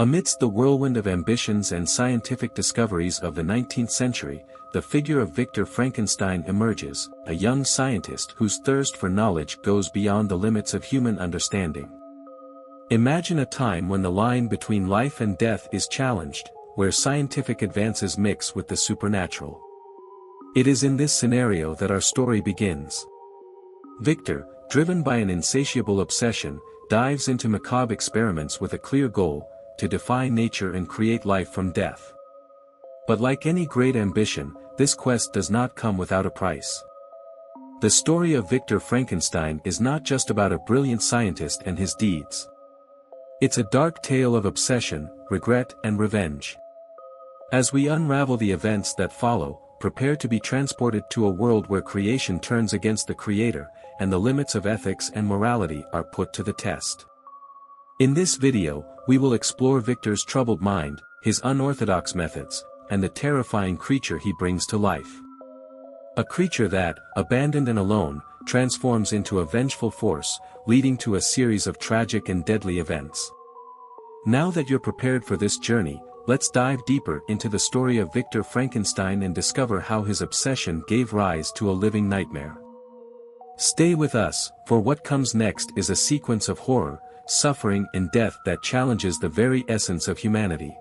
Amidst the whirlwind of ambitions and scientific discoveries of the 19th century, the figure of Victor Frankenstein emerges, a young scientist whose thirst for knowledge goes beyond the limits of human understanding. Imagine a time when the line between life and death is challenged, where scientific advances mix with the supernatural. It is in this scenario that our story begins. Victor, driven by an insatiable obsession, dives into macabre experiments with a clear goal: to defy nature and create life from death. But like any great ambition, this quest does not come without a price. The story of Victor Frankenstein is not just about a brilliant scientist and his deeds. It's a dark tale of obsession, regret, and revenge. As we unravel the events that follow, prepare to be transported to a world where creation turns against the creator, and the limits of ethics and morality are put to the test. In this video, we will explore Victor's troubled mind, his unorthodox methods, and the terrifying creature he brings to life. A creature that, abandoned and alone, transforms into a vengeful force, leading to a series of tragic and deadly events. Now that you're prepared for this journey, let's dive deeper into the story of Victor Frankenstein and discover how his obsession gave rise to a living nightmare. Stay with us, for what comes next is a sequence of horror, suffering and death that challenges the very essence of humanity.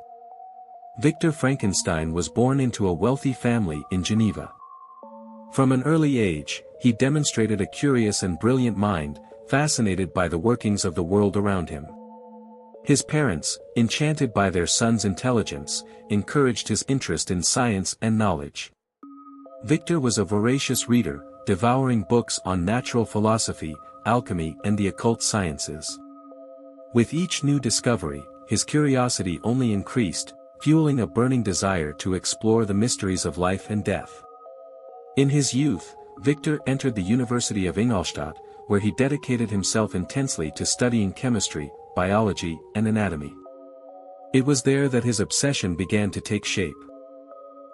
Victor Frankenstein was born into a wealthy family in Geneva. From an early age, he demonstrated a curious and brilliant mind, fascinated by the workings of the world around him. His parents, enchanted by their son's intelligence, encouraged his interest in science and knowledge. Victor was a voracious reader, devouring books on natural philosophy, alchemy, and the occult sciences. With each new discovery, his curiosity only increased, fueling a burning desire to explore the mysteries of life and death. In his youth, Victor entered the University of Ingolstadt, where he dedicated himself intensely to studying chemistry, biology, and anatomy. It was there that his obsession began to take shape.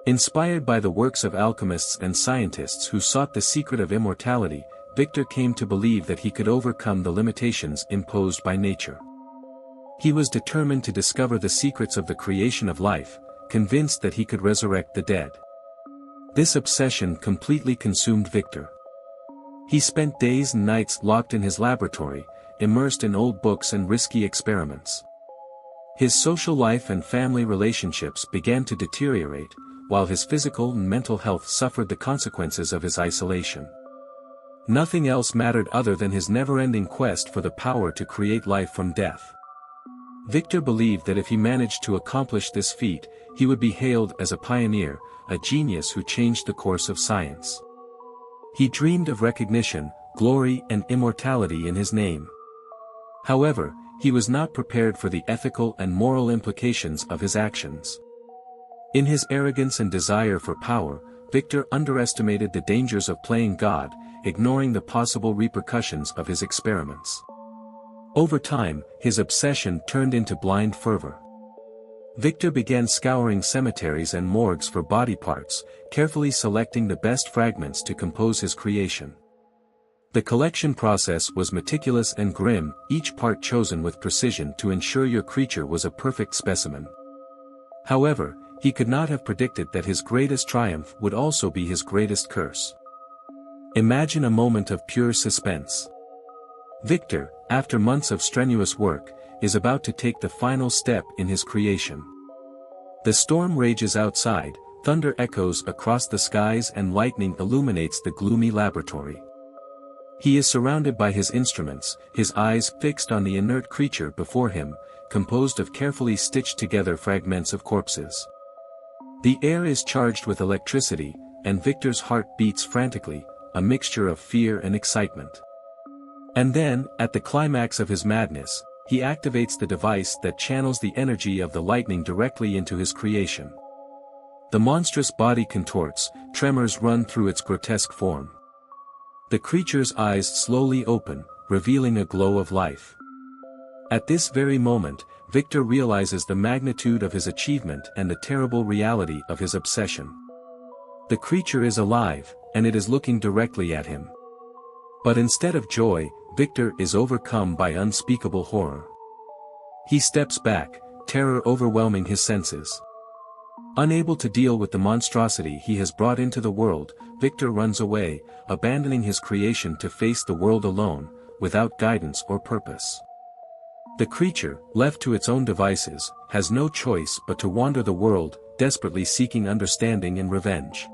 Inspired by the works of alchemists and scientists who sought the secret of immortality, Victor came to believe that he could overcome the limitations imposed by nature. He was determined to discover the secrets of the creation of life, convinced that he could resurrect the dead. This obsession completely consumed Victor. He spent days and nights locked in his laboratory, immersed in old books and risky experiments. His social life and family relationships began to deteriorate, while his physical and mental health suffered the consequences of his isolation. Nothing else mattered other than his never-ending quest for the power to create life from death. Victor believed that if he managed to accomplish this feat, he would be hailed as a pioneer, a genius who changed the course of science. He dreamed of recognition, glory, and immortality in his name. However, he was not prepared for the ethical and moral implications of his actions. In his arrogance and desire for power, Victor underestimated the dangers of playing God, ignoring the possible repercussions of his experiments. Over time, his obsession turned into blind fervor. Victor began scouring cemeteries and morgues for body parts, carefully selecting the best fragments to compose his creation. The collection process was meticulous and grim, each part chosen with precision to ensure your creature was a perfect specimen. However, he could not have predicted that his greatest triumph would also be his greatest curse. Imagine a moment of pure suspense. Victor, after months of strenuous work, is about to take the final step in his creation. The storm rages outside, thunder echoes across the skies and lightning illuminates the gloomy laboratory. He is surrounded by his instruments, his eyes fixed on the inert creature before him, composed of carefully stitched together fragments of corpses. The air is charged with electricity, and Victor's heart beats frantically, a mixture of fear and excitement. And then, at the climax of his madness, he activates the device that channels the energy of the lightning directly into his creation. The monstrous body contorts, tremors run through its grotesque form. The creature's eyes slowly open, revealing a glow of life. At this very moment, Victor realizes the magnitude of his achievement and the terrible reality of his obsession. The creature is alive, and it is looking directly at him. But instead of joy, Victor is overcome by unspeakable horror. He steps back, terror overwhelming his senses. Unable to deal with the monstrosity he has brought into the world, Victor runs away, abandoning his creation to face the world alone, without guidance or purpose. The creature, left to its own devices, has no choice but to wander the world, desperately seeking understanding and revenge.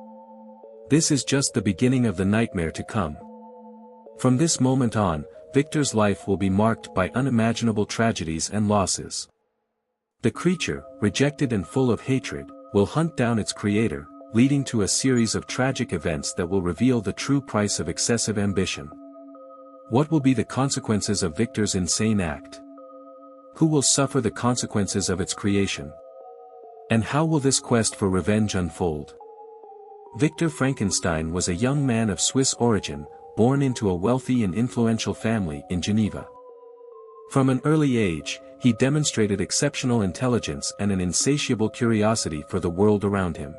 This is just the beginning of the nightmare to come. From this moment on, Victor's life will be marked by unimaginable tragedies and losses. The creature, rejected and full of hatred, will hunt down its creator, leading to a series of tragic events that will reveal the true price of excessive ambition. What will be the consequences of Victor's insane act? Who will suffer the consequences of its creation? And how will this quest for revenge unfold? Victor Frankenstein was a young man of Swiss origin, born into a wealthy and influential family in Geneva. From an early age, he demonstrated exceptional intelligence and an insatiable curiosity for the world around him.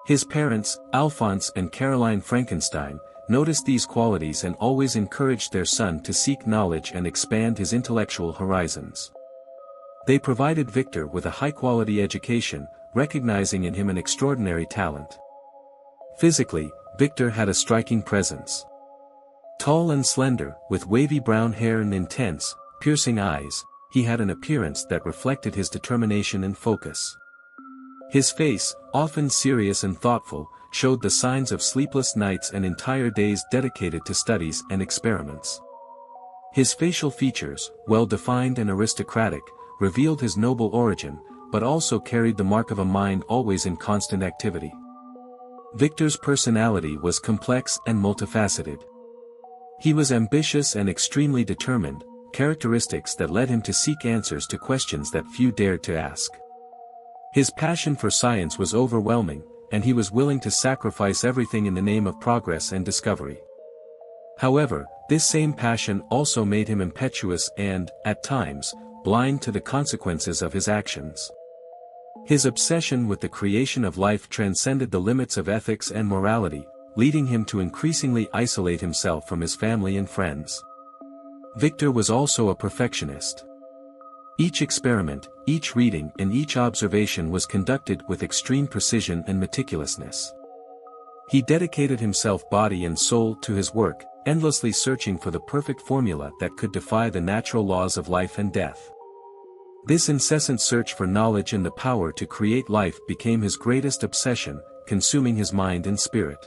His parents, Alphonse and Caroline Frankenstein, noticed these qualities and always encouraged their son to seek knowledge and expand his intellectual horizons. They provided Victor with a high-quality education, recognizing in him an extraordinary talent. Physically, Victor had a striking presence. Tall and slender, with wavy brown hair and intense, piercing eyes, he had an appearance that reflected his determination and focus. His face, often serious and thoughtful, showed the signs of sleepless nights and entire days dedicated to studies and experiments. His facial features, well-defined and aristocratic, revealed his noble origin, but also carried the mark of a mind always in constant activity. Victor's personality was complex and multifaceted. He was ambitious and extremely determined, characteristics that led him to seek answers to questions that few dared to ask. His passion for science was overwhelming, and he was willing to sacrifice everything in the name of progress and discovery. However, this same passion also made him impetuous and, at times, blind to the consequences of his actions. His obsession with the creation of life transcended the limits of ethics and morality, leading him to increasingly isolate himself from his family and friends. Victor was also a perfectionist. Each experiment, each reading and each observation was conducted with extreme precision and meticulousness. He dedicated himself body and soul to his work, endlessly searching for the perfect formula that could defy the natural laws of life and death. This incessant search for knowledge and the power to create life became his greatest obsession, consuming his mind and spirit.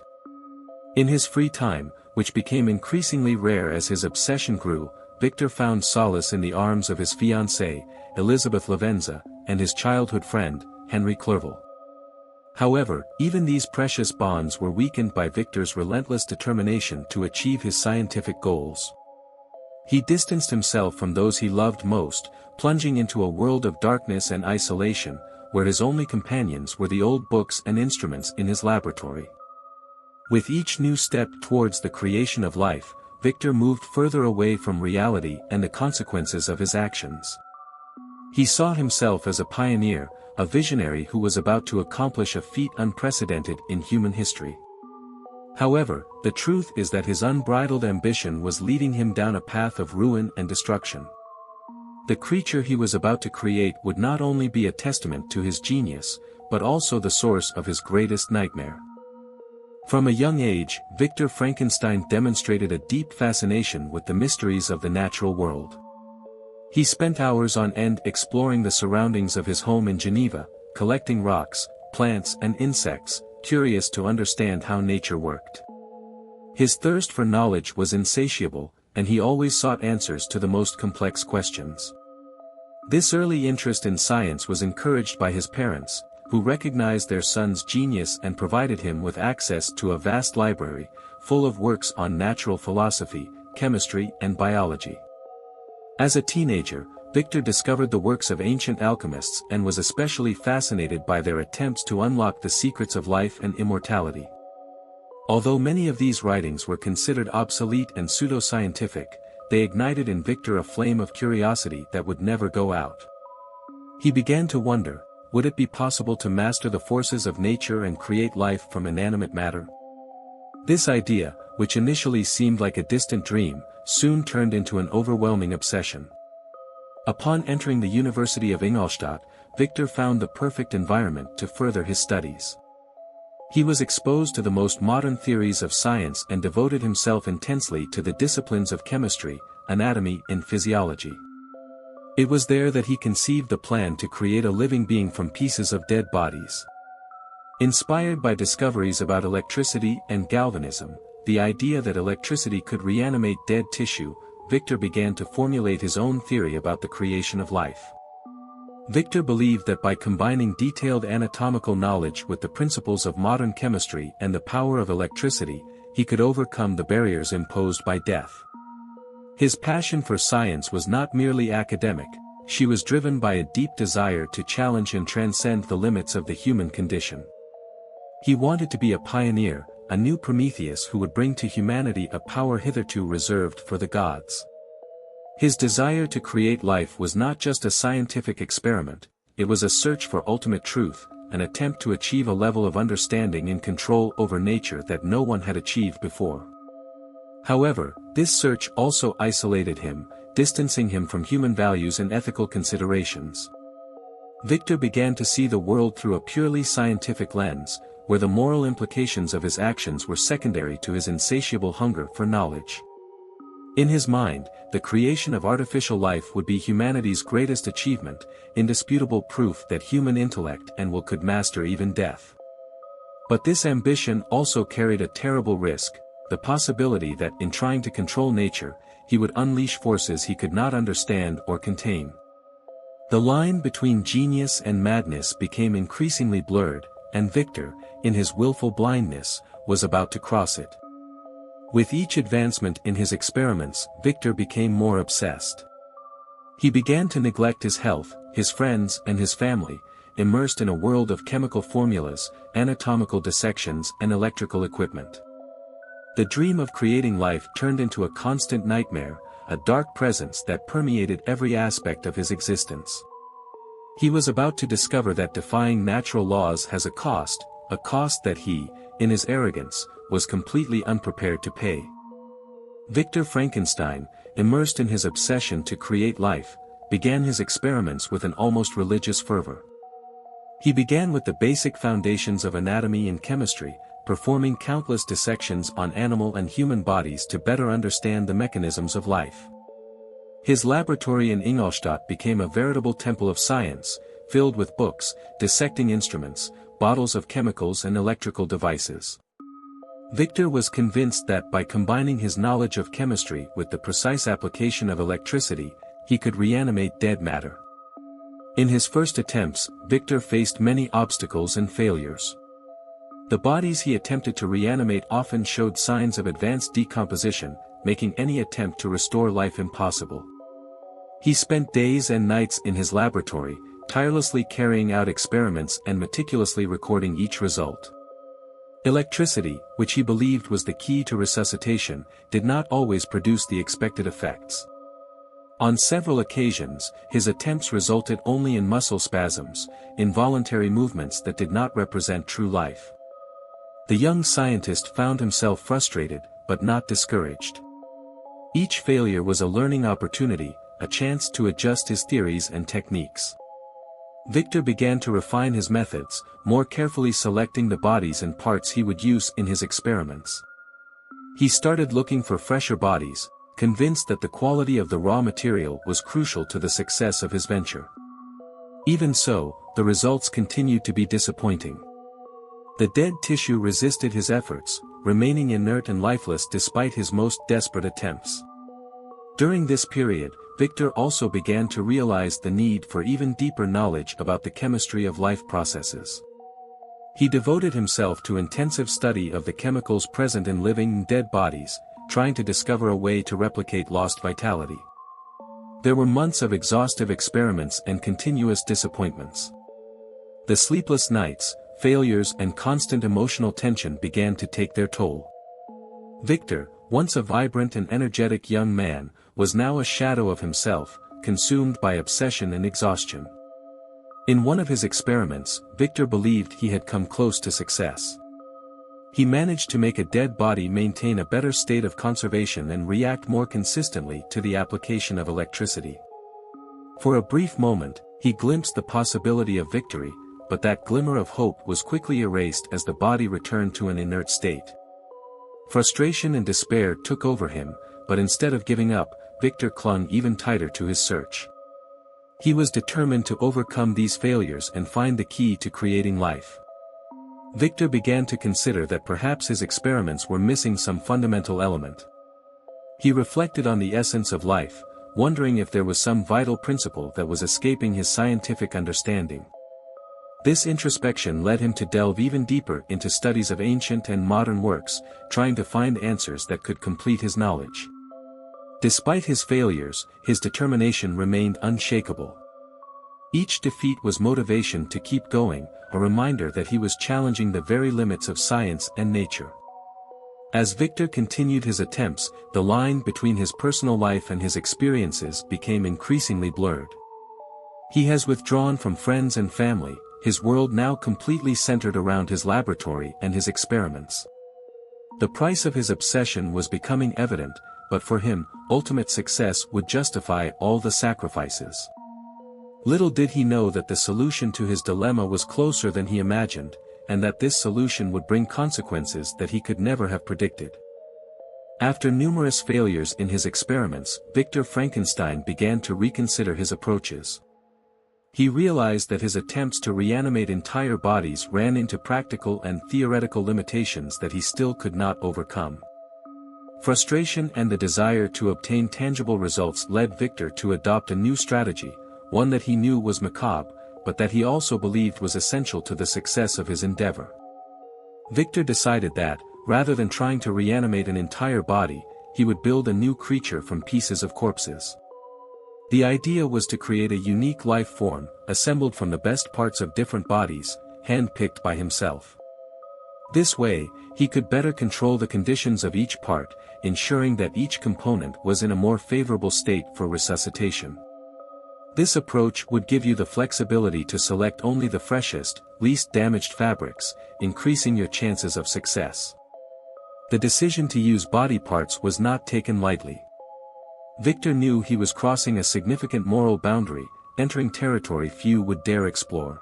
In his free time, which became increasingly rare as his obsession grew, Victor found solace in the arms of his fiancée, Elizabeth Lavenza, and his childhood friend, Henry Clerval. However, even these precious bonds were weakened by Victor's relentless determination to achieve his scientific goals. He distanced himself from those he loved most, plunging into a world of darkness and isolation, where his only companions were the old books and instruments in his laboratory. With each new step towards the creation of life, Victor moved further away from reality and the consequences of his actions. He saw himself as a pioneer, a visionary who was about to accomplish a feat unprecedented in human history. However, the truth is that his unbridled ambition was leading him down a path of ruin and destruction. The creature he was about to create would not only be a testament to his genius, but also the source of his greatest nightmare. From a young age, Victor Frankenstein demonstrated a deep fascination with the mysteries of the natural world. He spent hours on end exploring the surroundings of his home in Geneva, collecting rocks, plants and insects, curious to understand how nature worked. His thirst for knowledge was insatiable, and he always sought answers to the most complex questions. This early interest in science was encouraged by his parents, who recognized their son's genius and provided him with access to a vast library, full of works on natural philosophy, chemistry and biology. As a teenager, Victor discovered the works of ancient alchemists and was especially fascinated by their attempts to unlock the secrets of life and immortality. Although many of these writings were considered obsolete and pseudoscientific, they ignited in Victor a flame of curiosity that would never go out. He began to wonder, would it be possible to master the forces of nature and create life from inanimate matter? This idea, which initially seemed like a distant dream, soon turned into an overwhelming obsession. Upon entering the University of Ingolstadt, Victor found the perfect environment to further his studies. He was exposed to the most modern theories of science and devoted himself intensely to the disciplines of chemistry, anatomy and physiology. It was there that he conceived the plan to create a living being from pieces of dead bodies. Inspired by discoveries about electricity and galvanism, the idea that electricity could reanimate dead tissue, Victor began to formulate his own theory about the creation of life. Victor believed that by combining detailed anatomical knowledge with the principles of modern chemistry and the power of electricity, he could overcome the barriers imposed by death. His passion for science was not merely academic, she was driven by a deep desire to challenge and transcend the limits of the human condition. He wanted to be a pioneer, a new Prometheus who would bring to humanity a power hitherto reserved for the gods. His desire to create life was not just a scientific experiment, it was a search for ultimate truth, an attempt to achieve a level of understanding and control over nature that no one had achieved before. However, this search also isolated him, distancing him from human values and ethical considerations. Victor began to see the world through a purely scientific lens, where the moral implications of his actions were secondary to his insatiable hunger for knowledge. In his mind, the creation of artificial life would be humanity's greatest achievement, indisputable proof that human intellect and will could master even death. But this ambition also carried a terrible risk, the possibility that in trying to control nature, he would unleash forces he could not understand or contain. The line between genius and madness became increasingly blurred, and Victor, in his willful blindness, was about to cross it. With each advancement in his experiments, Victor became more obsessed. He began to neglect his health, his friends and his family, immersed in a world of chemical formulas, anatomical dissections and electrical equipment. The dream of creating life turned into a constant nightmare, a dark presence that permeated every aspect of his existence. He was about to discover that defying natural laws has a cost that he, in his arrogance, was completely unprepared to pay. Victor Frankenstein, immersed in his obsession to create life, began his experiments with an almost religious fervor. He began with the basic foundations of anatomy and chemistry, performing countless dissections on animal and human bodies to better understand the mechanisms of life. His laboratory in Ingolstadt became a veritable temple of science, filled with books, dissecting instruments, bottles of chemicals and electrical devices. Victor was convinced that by combining his knowledge of chemistry with the precise application of electricity, he could reanimate dead matter. In his first attempts, Victor faced many obstacles and failures. The bodies he attempted to reanimate often showed signs of advanced decomposition, making any attempt to restore life impossible. He spent days and nights in his laboratory, tirelessly carrying out experiments and meticulously recording each result. Electricity, which he believed was the key to resuscitation, did not always produce the expected effects. On several occasions, his attempts resulted only in muscle spasms, involuntary movements that did not represent true life. The young scientist found himself frustrated, but not discouraged. Each failure was a learning opportunity, a chance to adjust his theories and techniques. Victor began to refine his methods, more carefully selecting the bodies and parts he would use in his experiments. He started looking for fresher bodies, convinced that the quality of the raw material was crucial to the success of his venture. Even so, the results continued to be disappointing. The dead tissue resisted his efforts, remaining inert and lifeless despite his most desperate attempts. During this period, Victor also began to realize the need for even deeper knowledge about the chemistry of life processes. He devoted himself to intensive study of the chemicals present in living and dead bodies, trying to discover a way to replicate lost vitality. There were months of exhaustive experiments and continuous disappointments. The sleepless nights, failures and constant emotional tension began to take their toll. Victor, once a vibrant and energetic young man, was now a shadow of himself, consumed by obsession and exhaustion. In one of his experiments, Victor believed he had come close to success. He managed to make a dead body maintain a better state of conservation and react more consistently to the application of electricity. For a brief moment, he glimpsed the possibility of victory, but that glimmer of hope was quickly erased as the body returned to an inert state. Frustration and despair took over him, but instead of giving up, Victor clung even tighter to his search. He was determined to overcome these failures and find the key to creating life. Victor began to consider that perhaps his experiments were missing some fundamental element. He reflected on the essence of life, wondering if there was some vital principle that was escaping his scientific understanding. This introspection led him to delve even deeper into studies of ancient and modern works, trying to find answers that could complete his knowledge. Despite his failures, his determination remained unshakable. Each defeat was motivation to keep going, a reminder that he was challenging the very limits of science and nature. As Victor continued his attempts, the line between his personal life and his experiences became increasingly blurred. He has withdrawn from friends and family, his world now completely centered around his laboratory and his experiments. The price of his obsession was becoming evident, but for him, ultimate success would justify all the sacrifices. Little did he know that the solution to his dilemma was closer than he imagined, and that this solution would bring consequences that he could never have predicted. After numerous failures in his experiments, Victor Frankenstein began to reconsider his approaches. He realized that his attempts to reanimate entire bodies ran into practical and theoretical limitations that he still could not overcome. Frustration and the desire to obtain tangible results led Victor to adopt a new strategy, one that he knew was macabre, but that he also believed was essential to the success of his endeavor. Victor decided that, rather than trying to reanimate an entire body, he would build a new creature from pieces of corpses. The idea was to create a unique life form, assembled from the best parts of different bodies, hand-picked by himself. This way, he could better control the conditions of each part, ensuring that each component was in a more favorable state for resuscitation. This approach would give you the flexibility to select only the freshest, least damaged fabrics, increasing your chances of success. The decision to use body parts was not taken lightly. Victor knew he was crossing a significant moral boundary, entering territory few would dare explore.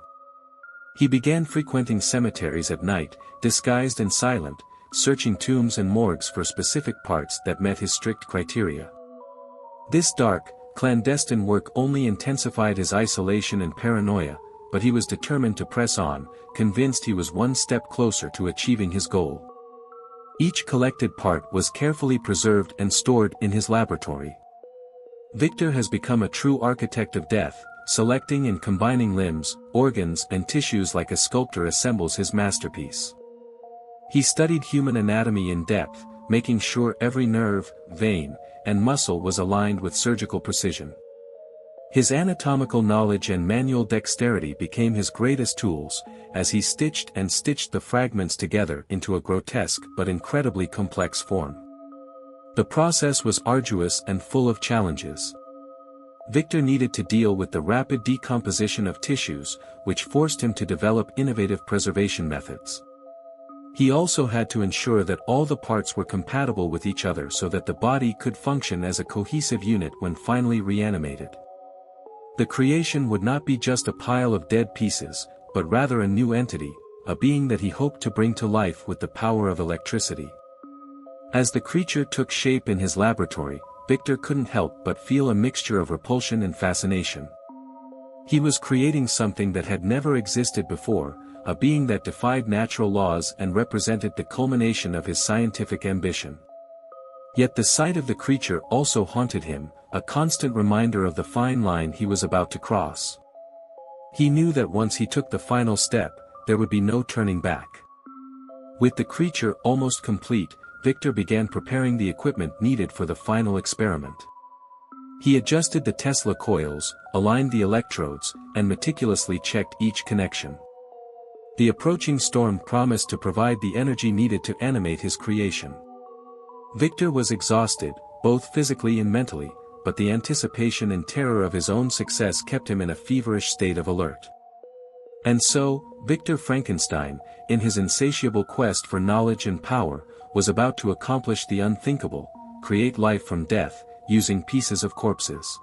He began frequenting cemeteries at night, disguised and silent, searching tombs and morgues for specific parts that met his strict criteria. This dark, clandestine work only intensified his isolation and paranoia, but he was determined to press on, convinced he was one step closer to achieving his goal. Each collected part was carefully preserved and stored in his laboratory. Victor has become a true architect of death, selecting and combining limbs, organs and tissues like a sculptor assembles his masterpiece. He studied human anatomy in depth, making sure every nerve, vein, and muscle was aligned with surgical precision. His anatomical knowledge and manual dexterity became his greatest tools, as he stitched and stitched the fragments together into a grotesque but incredibly complex form. The process was arduous and full of challenges. Victor needed to deal with the rapid decomposition of tissues, which forced him to develop innovative preservation methods. He also had to ensure that all the parts were compatible with each other so that the body could function as a cohesive unit when finally reanimated. The creation would not be just a pile of dead pieces, but rather a new entity, a being that he hoped to bring to life with the power of electricity. As the creature took shape in his laboratory, Victor couldn't help but feel a mixture of repulsion and fascination. He was creating something that had never existed before, a being that defied natural laws and represented the culmination of his scientific ambition. Yet the sight of the creature also haunted him, a constant reminder of the fine line he was about to cross. He knew that once he took the final step, there would be no turning back. With the creature almost complete, Victor began preparing the equipment needed for the final experiment. He adjusted the Tesla coils, aligned the electrodes, and meticulously checked each connection. The approaching storm promised to provide the energy needed to animate his creation. Victor was exhausted, both physically and mentally, but the anticipation and terror of his own success kept him in a feverish state of alert. And so, Victor Frankenstein, in his insatiable quest for knowledge and power, was about to accomplish the unthinkable, create life from death, using pieces of corpses.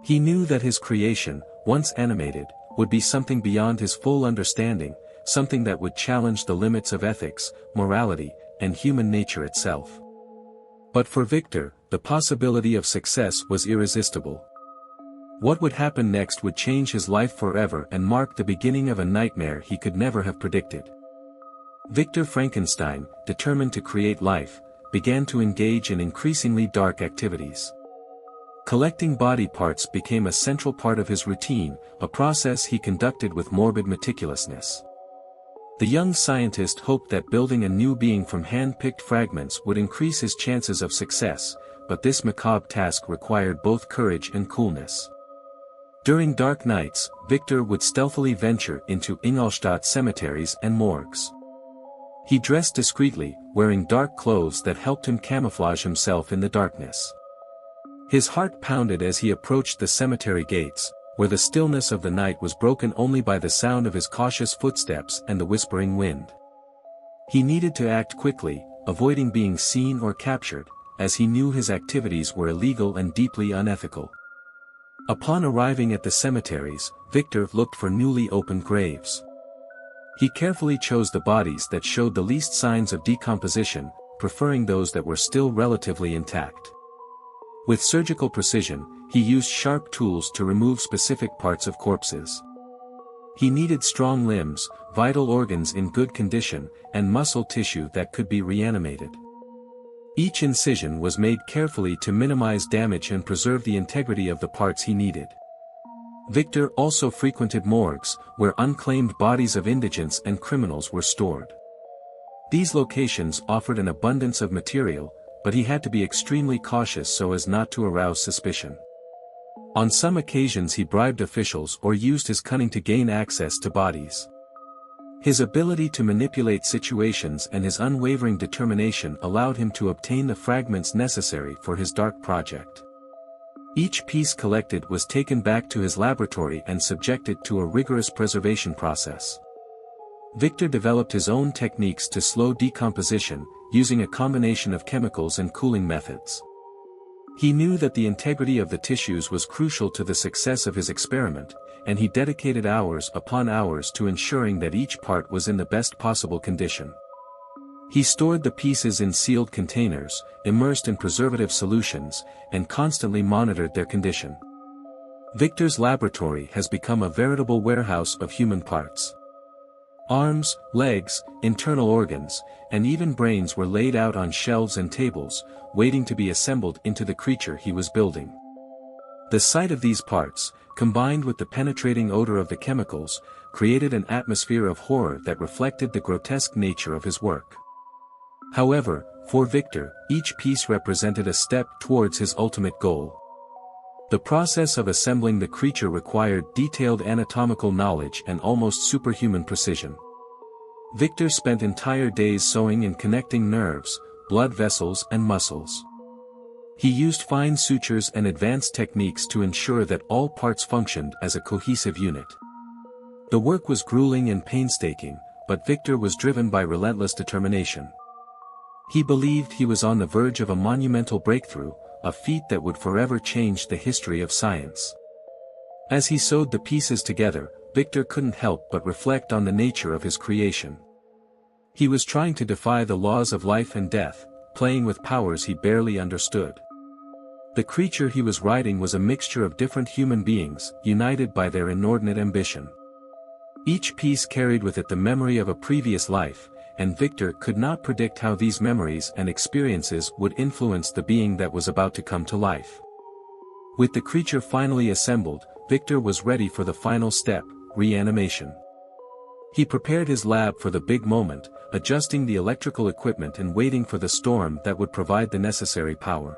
He knew that his creation, once animated, would be something beyond his full understanding, something that would challenge the limits of ethics, morality, and human nature itself. But for Victor, the possibility of success was irresistible. What would happen next would change his life forever and mark the beginning of a nightmare he could never have predicted. Victor Frankenstein, determined to create life, began to engage in increasingly dark activities. Collecting body parts became a central part of his routine, a process he conducted with morbid meticulousness. The young scientist hoped that building a new being from hand-picked fragments would increase his chances of success, but this macabre task required both courage and coolness. During dark nights, Victor would stealthily venture into Ingolstadt cemeteries and morgues. He dressed discreetly, wearing dark clothes that helped him camouflage himself in the darkness. His heart pounded as he approached the cemetery gates, where the stillness of the night was broken only by the sound of his cautious footsteps and the whispering wind. He needed to act quickly, avoiding being seen or captured, as he knew his activities were illegal and deeply unethical. Upon arriving at the cemeteries, Victor looked for newly opened graves. He carefully chose the bodies that showed the least signs of decomposition, preferring those that were still relatively intact. With surgical precision, he used sharp tools to remove specific parts of corpses. He needed strong limbs, vital organs in good condition, and muscle tissue that could be reanimated. Each incision was made carefully to minimize damage and preserve the integrity of the parts he needed. Victor also frequented morgues, where unclaimed bodies of indigents and criminals were stored. These locations offered an abundance of material, but he had to be extremely cautious so as not to arouse suspicion. On some occasions he bribed officials or used his cunning to gain access to bodies. His ability to manipulate situations and his unwavering determination allowed him to obtain the fragments necessary for his dark project. Each piece collected was taken back to his laboratory and subjected to a rigorous preservation process. Victor developed his own techniques to slow decomposition, using a combination of chemicals and cooling methods. He knew that the integrity of the tissues was crucial to the success of his experiment, and he dedicated hours upon hours to ensuring that each part was in the best possible condition. He stored the pieces in sealed containers, immersed in preservative solutions, and constantly monitored their condition. Victor's laboratory has become a veritable warehouse of human parts. Arms, legs, internal organs, and even brains were laid out on shelves and tables, waiting to be assembled into the creature he was building. The sight of these parts, combined with the penetrating odor of the chemicals, created an atmosphere of horror that reflected the grotesque nature of his work. However, for Victor, each piece represented a step towards his ultimate goal. The process of assembling the creature required detailed anatomical knowledge and almost superhuman precision. Victor spent entire days sewing and connecting nerves, blood vessels and muscles. He used fine sutures and advanced techniques to ensure that all parts functioned as a cohesive unit. The work was grueling and painstaking, but Victor was driven by relentless determination. He believed he was on the verge of a monumental breakthrough, a feat that would forever change the history of science. As he sewed the pieces together, Victor couldn't help but reflect on the nature of his creation. He was trying to defy the laws of life and death, playing with powers he barely understood. The creature he was writing was a mixture of different human beings, united by their inordinate ambition. Each piece carried with it the memory of a previous life, and Victor could not predict how these memories and experiences would influence the being that was about to come to life. With the creature finally assembled, Victor was ready for the final step, reanimation. He prepared his lab for the big moment, adjusting the electrical equipment and waiting for the storm that would provide the necessary power.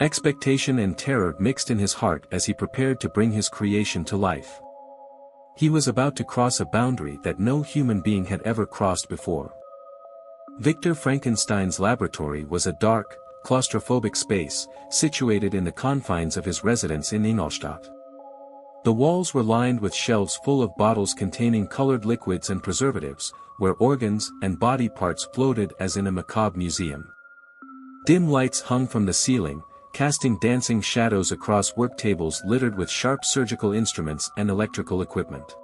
Expectation and terror mixed in his heart as he prepared to bring his creation to life. He was about to cross a boundary that no human being had ever crossed before. Victor Frankenstein's laboratory was a dark, claustrophobic space, situated in the confines of his residence in Ingolstadt. The walls were lined with shelves full of bottles containing colored liquids and preservatives, where organs and body parts floated as in a macabre museum. Dim lights hung from the ceiling, casting dancing shadows across work tables littered with sharp surgical instruments and electrical equipment.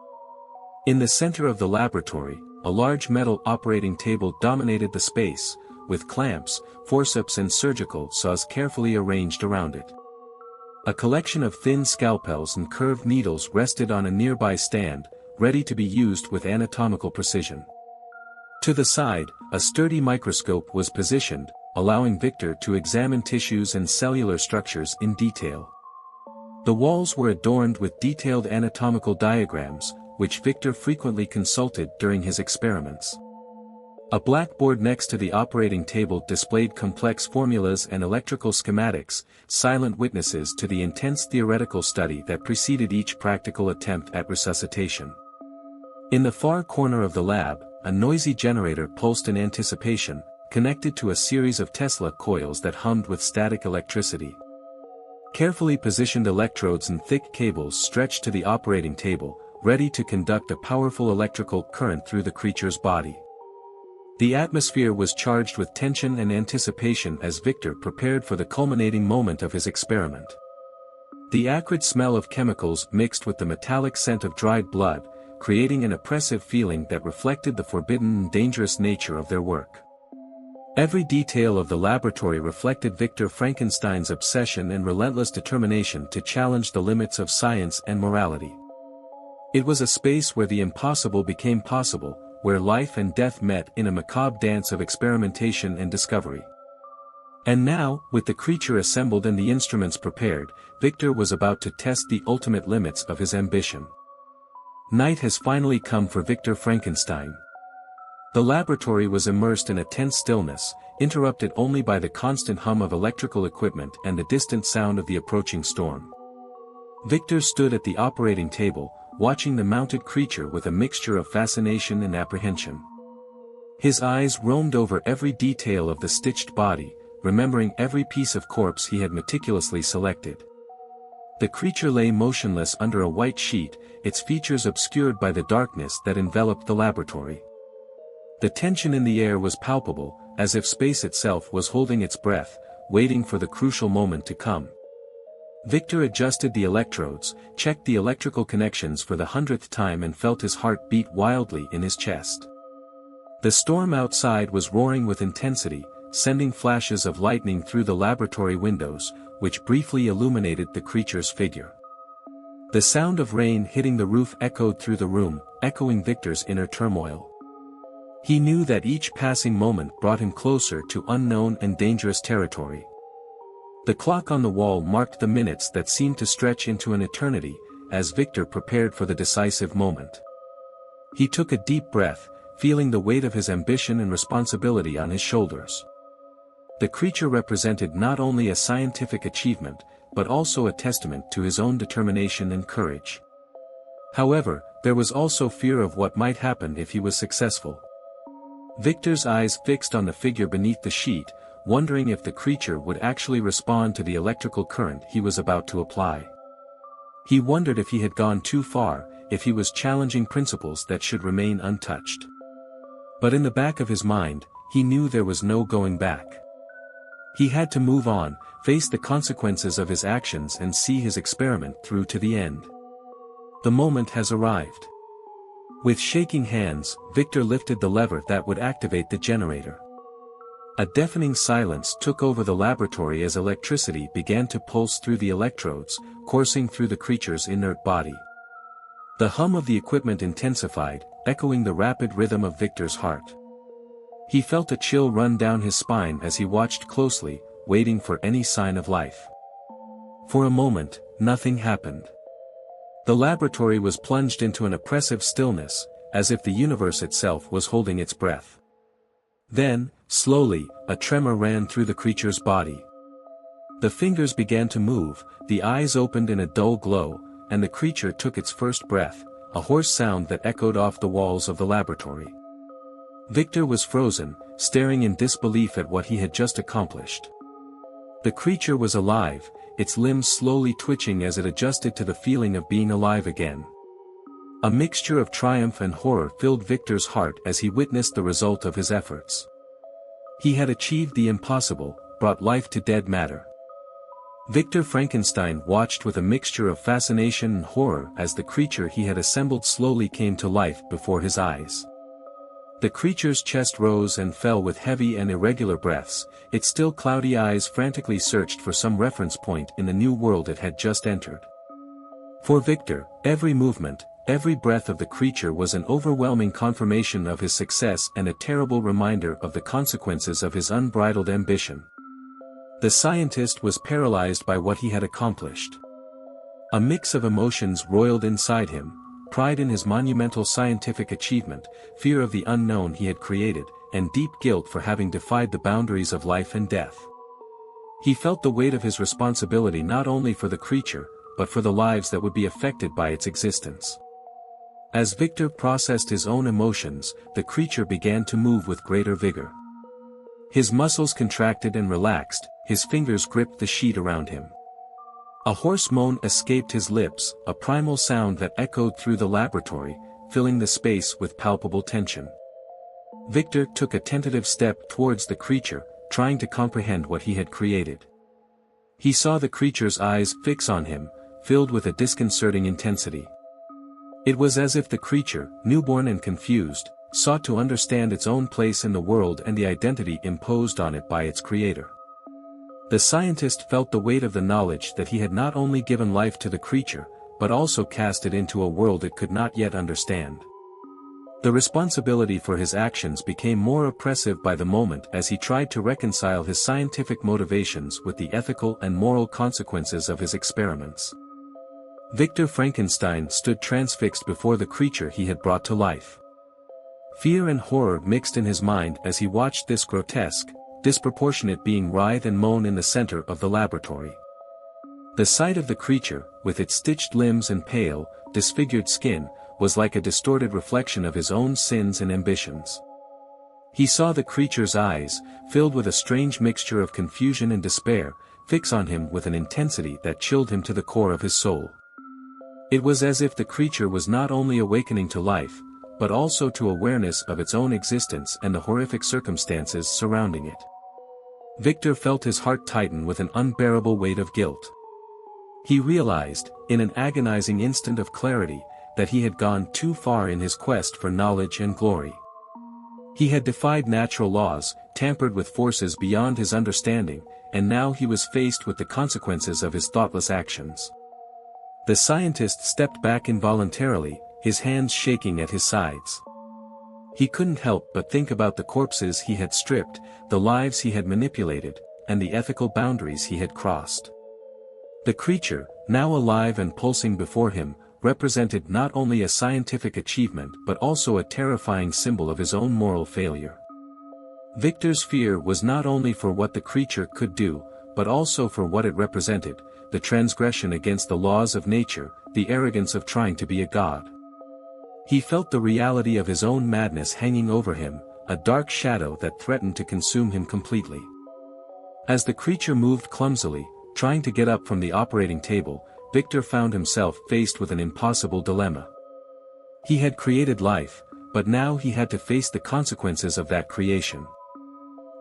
In the center of the laboratory, a large metal operating table dominated the space, with clamps, forceps and surgical saws carefully arranged around it. A collection of thin scalpels and curved needles rested on a nearby stand, ready to be used with anatomical precision. To the side, a sturdy microscope was positioned, allowing Victor to examine tissues and cellular structures in detail. The walls were adorned with detailed anatomical diagrams, which Victor frequently consulted during his experiments. A blackboard next to the operating table displayed complex formulas and electrical schematics, silent witnesses to the intense theoretical study that preceded each practical attempt at resuscitation. In the far corner of the lab, a noisy generator pulsed in anticipation, connected to a series of Tesla coils that hummed with static electricity. Carefully positioned electrodes and thick cables stretched to the operating table, ready to conduct a powerful electrical current through the creature's body. The atmosphere was charged with tension and anticipation as Victor prepared for the culminating moment of his experiment. The acrid smell of chemicals mixed with the metallic scent of dried blood, creating an oppressive feeling that reflected the forbidden and dangerous nature of their work. Every detail of the laboratory reflected Victor Frankenstein's obsession and relentless determination to challenge the limits of science and morality. It was a space where the impossible became possible, where life and death met in a macabre dance of experimentation and discovery. And now, with the creature assembled and the instruments prepared, Victor was about to test the ultimate limits of his ambition. Night has finally come for Victor Frankenstein. The laboratory was immersed in a tense stillness, interrupted only by the constant hum of electrical equipment and the distant sound of the approaching storm. Victor stood at the operating table, watching the mounted creature with a mixture of fascination and apprehension. His eyes roamed over every detail of the stitched body, remembering every piece of corpse he had meticulously selected. The creature lay motionless under a white sheet, its features obscured by the darkness that enveloped the laboratory. The tension in the air was palpable, as if space itself was holding its breath, waiting for the crucial moment to come. Victor adjusted the electrodes, checked the electrical connections for the 100th time and felt his heart beat wildly in his chest. The storm outside was roaring with intensity, sending flashes of lightning through the laboratory windows, which briefly illuminated the creature's figure. The sound of rain hitting the roof echoed through the room, echoing Victor's inner turmoil. He knew that each passing moment brought him closer to unknown and dangerous territory. The clock on the wall marked the minutes that seemed to stretch into an eternity, as Victor prepared for the decisive moment. He took a deep breath, feeling the weight of his ambition and responsibility on his shoulders. The creature represented not only a scientific achievement, but also a testament to his own determination and courage. However, there was also fear of what might happen if he was successful. Victor's eyes fixed on the figure beneath the sheet, wondering if the creature would actually respond to the electrical current he was about to apply. He wondered if he had gone too far, if he was challenging principles that should remain untouched. But in the back of his mind, he knew there was no going back. He had to move on, face the consequences of his actions and see his experiment through to the end. The moment has arrived. With shaking hands, Victor lifted the lever that would activate the generator. A deafening silence took over the laboratory as electricity began to pulse through the electrodes, coursing through the creature's inert body. The hum of the equipment intensified, echoing the rapid rhythm of Victor's heart. He felt a chill run down his spine as he watched closely, waiting for any sign of life. For a moment, nothing happened. The laboratory was plunged into an oppressive stillness, as if the universe itself was holding its breath. Then, slowly, a tremor ran through the creature's body. The fingers began to move, the eyes opened in a dull glow, and the creature took its first breath, a hoarse sound that echoed off the walls of the laboratory. Victor was frozen, staring in disbelief at what he had just accomplished. The creature was alive, its limbs slowly twitching as it adjusted to the feeling of being alive again. A mixture of triumph and horror filled Victor's heart as he witnessed the result of his efforts. He had achieved the impossible, brought life to dead matter. Victor Frankenstein watched with a mixture of fascination and horror as the creature he had assembled slowly came to life before his eyes. The creature's chest rose and fell with heavy and irregular breaths, its still cloudy eyes frantically searched for some reference point in the new world it had just entered. For Victor, every movement, every breath of the creature was an overwhelming confirmation of his success and a terrible reminder of the consequences of his unbridled ambition. The scientist was paralyzed by what he had accomplished. A mix of emotions roiled inside him, pride in his monumental scientific achievement, fear of the unknown he had created, and deep guilt for having defied the boundaries of life and death. He felt the weight of his responsibility not only for the creature, but for the lives that would be affected by its existence. As Victor processed his own emotions, the creature began to move with greater vigor. His muscles contracted and relaxed, his fingers gripped the sheet around him. A hoarse moan escaped his lips, a primal sound that echoed through the laboratory, filling the space with palpable tension. Victor took a tentative step towards the creature, trying to comprehend what he had created. He saw the creature's eyes fix on him, filled with a disconcerting intensity. It was as if the creature, newborn and confused, sought to understand its own place in the world and the identity imposed on it by its creator. The scientist felt the weight of the knowledge that he had not only given life to the creature, but also cast it into a world it could not yet understand. The responsibility for his actions became more oppressive by the moment as he tried to reconcile his scientific motivations with the ethical and moral consequences of his experiments. Victor Frankenstein stood transfixed before the creature he had brought to life. Fear and horror mixed in his mind as he watched this grotesque, disproportionate being writhe and moan in the center of the laboratory. The sight of the creature, with its stitched limbs and pale, disfigured skin, was like a distorted reflection of his own sins and ambitions. He saw the creature's eyes, filled with a strange mixture of confusion and despair, fix on him with an intensity that chilled him to the core of his soul. It was as if the creature was not only awakening to life, but also to awareness of its own existence and the horrific circumstances surrounding it. Victor felt his heart tighten with an unbearable weight of guilt. He realized, in an agonizing instant of clarity, that he had gone too far in his quest for knowledge and glory. He had defied natural laws, tampered with forces beyond his understanding, and now he was faced with the consequences of his thoughtless actions. The scientist stepped back involuntarily, his hands shaking at his sides. He couldn't help but think about the corpses he had stripped, the lives he had manipulated, and the ethical boundaries he had crossed. The creature, now alive and pulsing before him, represented not only a scientific achievement but also a terrifying symbol of his own moral failure. Victor's fear was not only for what the creature could do, but also for what it represented, the transgression against the laws of nature, the arrogance of trying to be a god. He felt the reality of his own madness hanging over him, a dark shadow that threatened to consume him completely. As the creature moved clumsily, trying to get up from the operating table, Victor found himself faced with an impossible dilemma. He had created life, but now he had to face the consequences of that creation.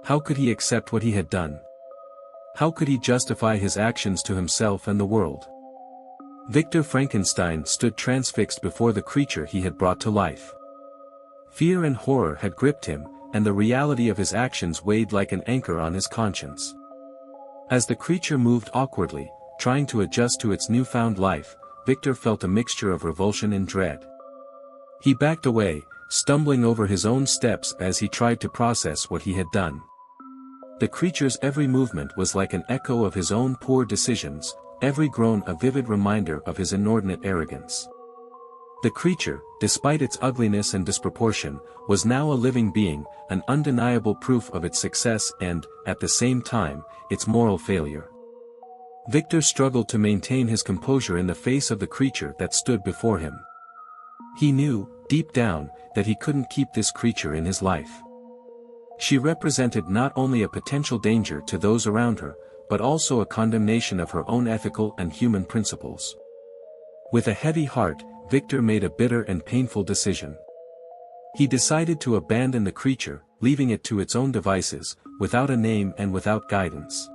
How could he accept what he had done? How could he justify his actions to himself and the world? Victor Frankenstein stood transfixed before the creature he had brought to life. Fear and horror had gripped him, and the reality of his actions weighed like an anchor on his conscience. As the creature moved awkwardly, trying to adjust to its newfound life, Victor felt a mixture of revulsion and dread. He backed away, stumbling over his own steps as he tried to process what he had done. The creature's every movement was like an echo of his own poor decisions, every groan a vivid reminder of his inordinate arrogance. The creature, despite its ugliness and disproportion, was now a living being, an undeniable proof of its success and, at the same time, its moral failure. Victor struggled to maintain his composure in the face of the creature that stood before him. He knew, deep down, that he couldn't keep this creature in his life. She represented not only a potential danger to those around her, but also a condemnation of her own ethical and human principles. With a heavy heart, Victor made a bitter and painful decision. He decided to abandon the creature, leaving it to its own devices, without a name and without guidance.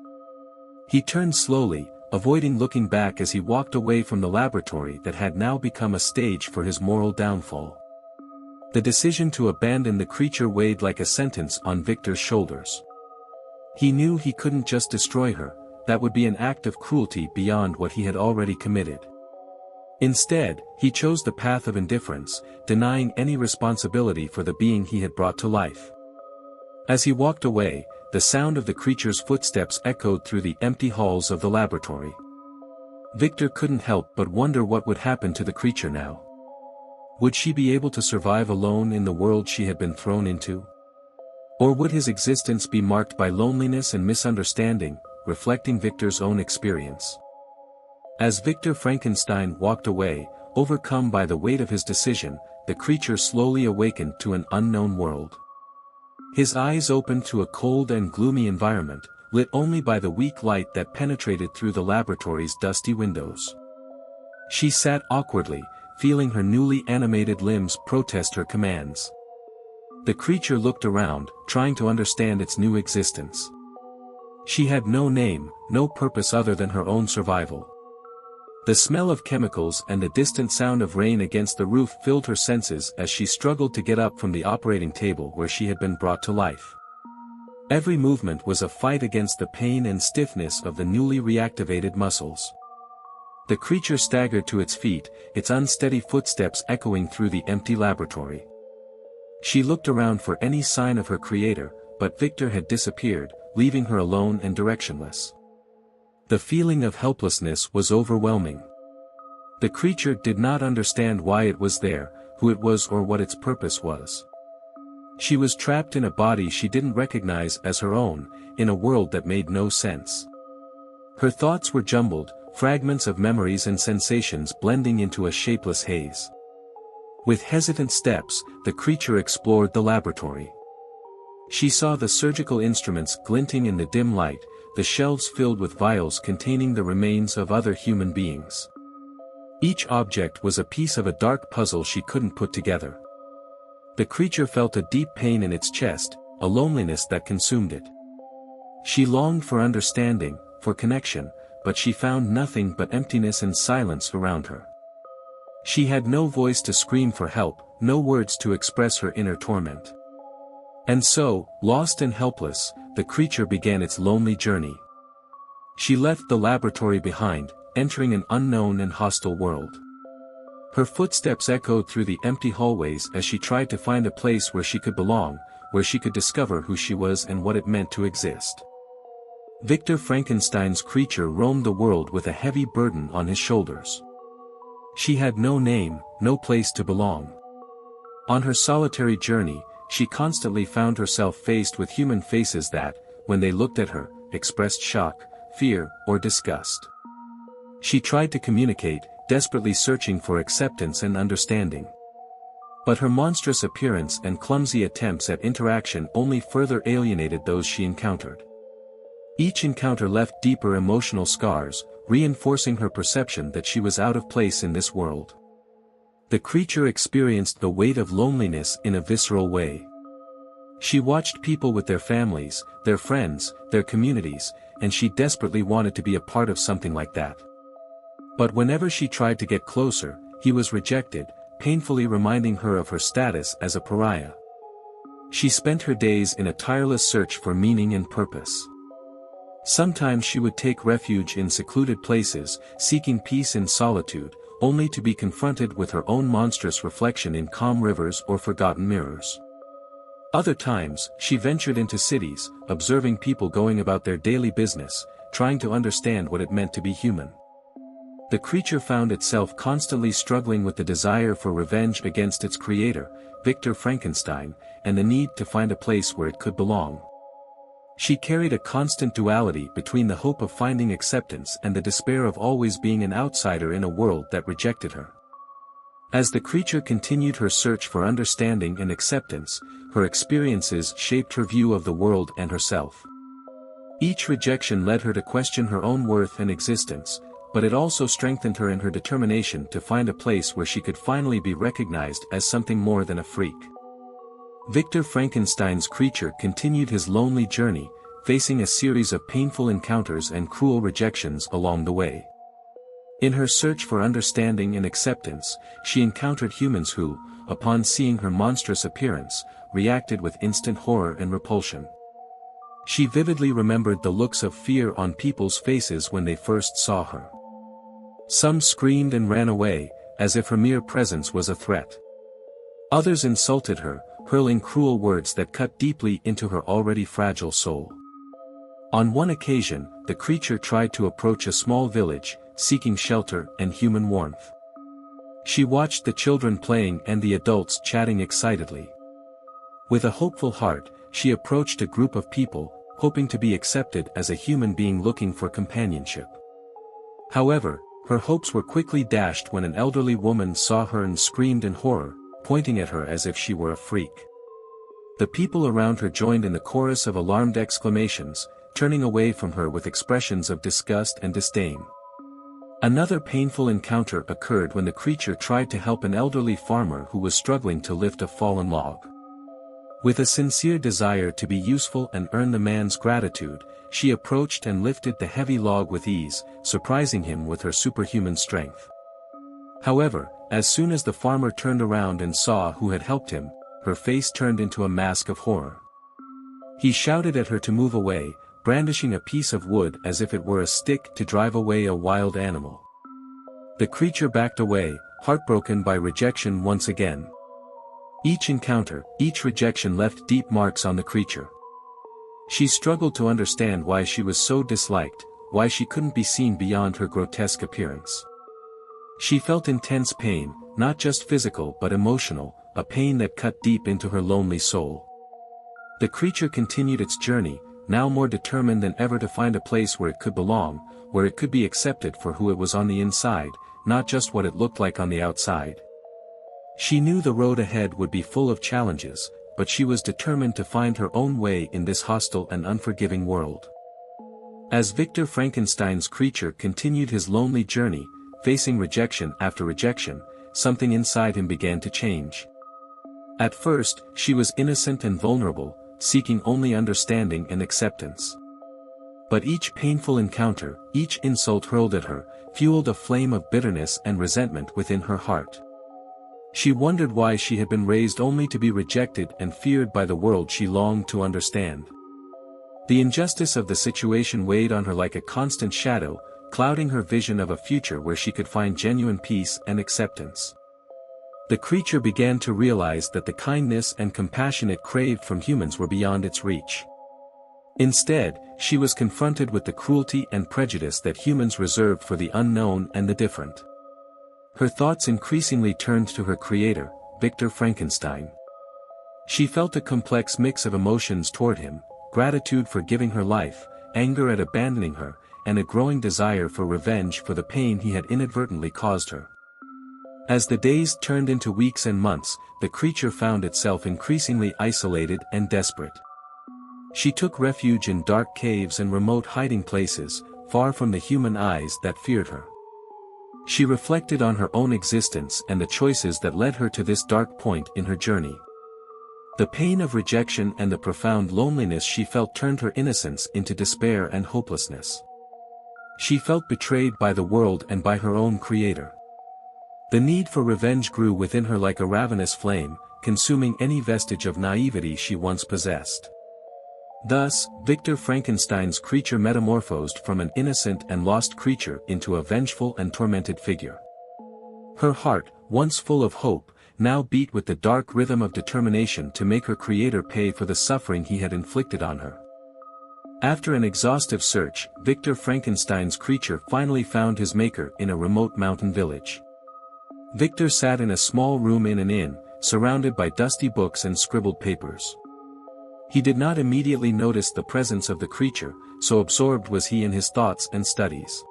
He turned slowly, avoiding looking back as he walked away from the laboratory that had now become a stage for his moral downfall. The decision to abandon the creature weighed like a sentence on Victor's shoulders. He knew he couldn't just destroy her, that would be an act of cruelty beyond what he had already committed. Instead, he chose the path of indifference, denying any responsibility for the being he had brought to life. As he walked away, the sound of the creature's footsteps echoed through the empty halls of the laboratory. Victor couldn't help but wonder what would happen to the creature now. Would she be able to survive alone in the world she had been thrown into? Or would his existence be marked by loneliness and misunderstanding, reflecting Victor's own experience? As Victor Frankenstein walked away, overcome by the weight of his decision, the creature slowly awakened to an unknown world. His eyes opened to a cold and gloomy environment, lit only by the weak light that penetrated through the laboratory's dusty windows. She sat awkwardly, feeling her newly animated limbs protest her commands. The creature looked around, trying to understand its new existence. She had no name, no purpose other than her own survival. The smell of chemicals and the distant sound of rain against the roof filled her senses as she struggled to get up from the operating table where she had been brought to life. Every movement was a fight against the pain and stiffness of the newly reactivated muscles. The creature staggered to its feet, its unsteady footsteps echoing through the empty laboratory. She looked around for any sign of her creator, but Victor had disappeared, leaving her alone and directionless. The feeling of helplessness was overwhelming. The creature did not understand why it was there, who it was or what its purpose was. She was trapped in a body she didn't recognize as her own, in a world that made no sense. Her thoughts were jumbled, fragments of memories and sensations blending into a shapeless haze. With hesitant steps, the creature explored the laboratory. She saw the surgical instruments glinting in the dim light, the shelves filled with vials containing the remains of other human beings. Each object was a piece of a dark puzzle she couldn't put together. The creature felt a deep pain in its chest, a loneliness that consumed it. She longed for understanding, for connection, but she found nothing but emptiness and silence around her. She had no voice to scream for help, no words to express her inner torment. And so, lost and helpless, the creature began its lonely journey. She left the laboratory behind, entering an unknown and hostile world. Her footsteps echoed through the empty hallways as she tried to find a place where she could belong, where she could discover who she was and what it meant to exist. Victor Frankenstein's creature roamed the world with a heavy burden on his shoulders. She had no name, no place to belong. On her solitary journey, she constantly found herself faced with human faces that, when they looked at her, expressed shock, fear, or disgust. She tried to communicate, desperately searching for acceptance and understanding. But her monstrous appearance and clumsy attempts at interaction only further alienated those she encountered. Each encounter left deeper emotional scars, reinforcing her perception that she was out of place in this world. The creature experienced the weight of loneliness in a visceral way. She watched people with their families, their friends, their communities, and she desperately wanted to be a part of something like that. But whenever she tried to get closer, he was rejected, painfully reminding her of her status as a pariah. She spent her days in a tireless search for meaning and purpose. Sometimes she would take refuge in secluded places, seeking peace in solitude, only to be confronted with her own monstrous reflection in calm rivers or forgotten mirrors. Other times, she ventured into cities, observing people going about their daily business, trying to understand what it meant to be human. The creature found itself constantly struggling with the desire for revenge against its creator, Victor Frankenstein, and the need to find a place where it could belong. She carried a constant duality between the hope of finding acceptance and the despair of always being an outsider in a world that rejected her. As the creature continued her search for understanding and acceptance, her experiences shaped her view of the world and herself. Each rejection led her to question her own worth and existence, but it also strengthened her in her determination to find a place where she could finally be recognized as something more than a freak. Victor Frankenstein's creature continued his lonely journey, facing a series of painful encounters and cruel rejections along the way. In her search for understanding and acceptance, she encountered humans who, upon seeing her monstrous appearance, reacted with instant horror and repulsion. She vividly remembered the looks of fear on people's faces when they first saw her. Some screamed and ran away, as if her mere presence was a threat. Others insulted her, hurling cruel words that cut deeply into her already fragile soul. On one occasion, the creature tried to approach a small village, seeking shelter and human warmth. She watched the children playing and the adults chatting excitedly. With a hopeful heart, she approached a group of people, hoping to be accepted as a human being looking for companionship. However, her hopes were quickly dashed when an elderly woman saw her and screamed in horror, pointing at her as if she were a freak. The people around her joined in the chorus of alarmed exclamations, turning away from her with expressions of disgust and disdain. Another painful encounter occurred when the creature tried to help an elderly farmer who was struggling to lift a fallen log. With a sincere desire to be useful and earn the man's gratitude, she approached and lifted the heavy log with ease, surprising him with her superhuman strength. However, as soon as the farmer turned around and saw who had helped him, her face turned into a mask of horror. He shouted at her to move away, brandishing a piece of wood as if it were a stick to drive away a wild animal. The creature backed away, heartbroken by rejection once again. Each encounter, each rejection left deep marks on the creature. She struggled to understand why she was so disliked, why she couldn't be seen beyond her grotesque appearance. She felt intense pain, not just physical but emotional, a pain that cut deep into her lonely soul. The creature continued its journey, now more determined than ever to find a place where it could belong, where it could be accepted for who it was on the inside, not just what it looked like on the outside. She knew the road ahead would be full of challenges, but she was determined to find her own way in this hostile and unforgiving world. As Victor Frankenstein's creature continued his lonely journey, facing rejection after rejection, something inside him began to change. At first, she was innocent and vulnerable, seeking only understanding and acceptance. But each painful encounter, each insult hurled at her, fueled a flame of bitterness and resentment within her heart. She wondered why she had been raised only to be rejected and feared by the world she longed to understand. The injustice of the situation weighed on her like a constant shadow, clouding her vision of a future where she could find genuine peace and acceptance. The creature began to realize that the kindness and compassion it craved from humans were beyond its reach. Instead, she was confronted with the cruelty and prejudice that humans reserved for the unknown and the different. Her thoughts increasingly turned to her creator, Victor Frankenstein. She felt a complex mix of emotions toward him, gratitude for giving her life, anger at abandoning her, and a growing desire for revenge for the pain he had inadvertently caused her. As the days turned into weeks and months, the creature found itself increasingly isolated and desperate. She took refuge in dark caves and remote hiding places, far from the human eyes that feared her. She reflected on her own existence and the choices that led her to this dark point in her journey. The pain of rejection and the profound loneliness she felt turned her innocence into despair and hopelessness. She felt betrayed by the world and by her own creator. The need for revenge grew within her like a ravenous flame, consuming any vestige of naivety she once possessed. Thus, Victor Frankenstein's creature metamorphosed from an innocent and lost creature into a vengeful and tormented figure. Her heart, once full of hope, now beat with the dark rhythm of determination to make her creator pay for the suffering he had inflicted on her. After an exhaustive search, Victor Frankenstein's creature finally found his maker in a remote mountain village. Victor sat in a small room in an inn, surrounded by dusty books and scribbled papers. He did not immediately notice the presence of the creature, so absorbed was he in his thoughts and studies.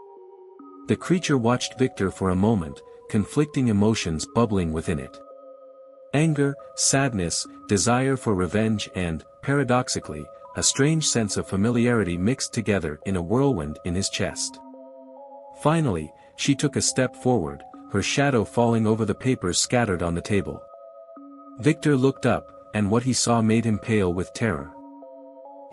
The creature watched Victor for a moment, conflicting emotions bubbling within it. Anger, sadness, desire for revenge and, paradoxically, a strange sense of familiarity mixed together in a whirlwind in his chest. Finally, she took a step forward, her shadow falling over the papers scattered on the table. Victor looked up, and what he saw made him pale with terror.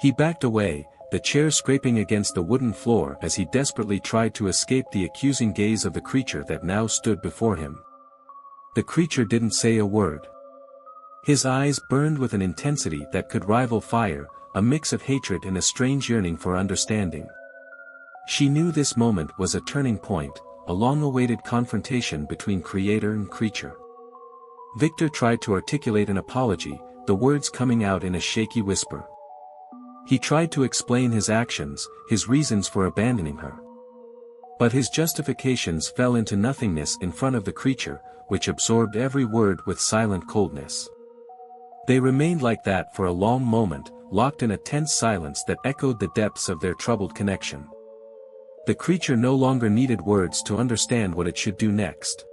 He backed away, the chair scraping against the wooden floor as he desperately tried to escape the accusing gaze of the creature that now stood before him. The creature didn't say a word. His eyes burned with an intensity that could rival fire, a mix of hatred and a strange yearning for understanding. She knew this moment was a turning point, a long-awaited confrontation between creator and creature. Victor tried to articulate an apology, the words coming out in a shaky whisper. He tried to explain his actions, his reasons for abandoning her. But his justifications fell into nothingness in front of the creature, which absorbed every word with silent coldness. They remained like that for a long moment, locked in a tense silence that echoed the depths of their troubled connection. The creature no longer needed words to understand what it should do next.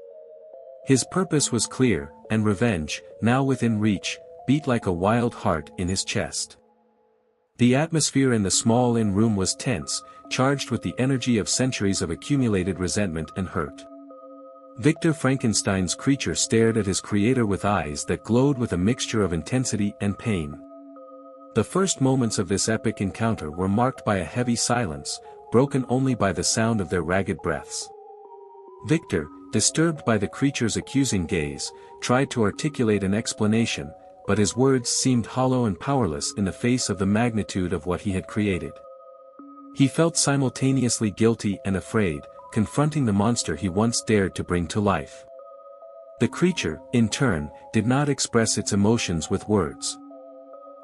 His purpose was clear, and revenge, now within reach, beat like a wild heart in his chest. The atmosphere in the small inn room was tense, charged with the energy of centuries of accumulated resentment and hurt. Victor Frankenstein's creature stared at his creator with eyes that glowed with a mixture of intensity and pain. The first moments of this epic encounter were marked by a heavy silence, broken only by the sound of their ragged breaths. Victor, disturbed by the creature's accusing gaze, tried to articulate an explanation, but his words seemed hollow and powerless in the face of the magnitude of what he had created. He felt simultaneously guilty and afraid, confronting the monster he once dared to bring to life. The creature, in turn, did not express its emotions with words.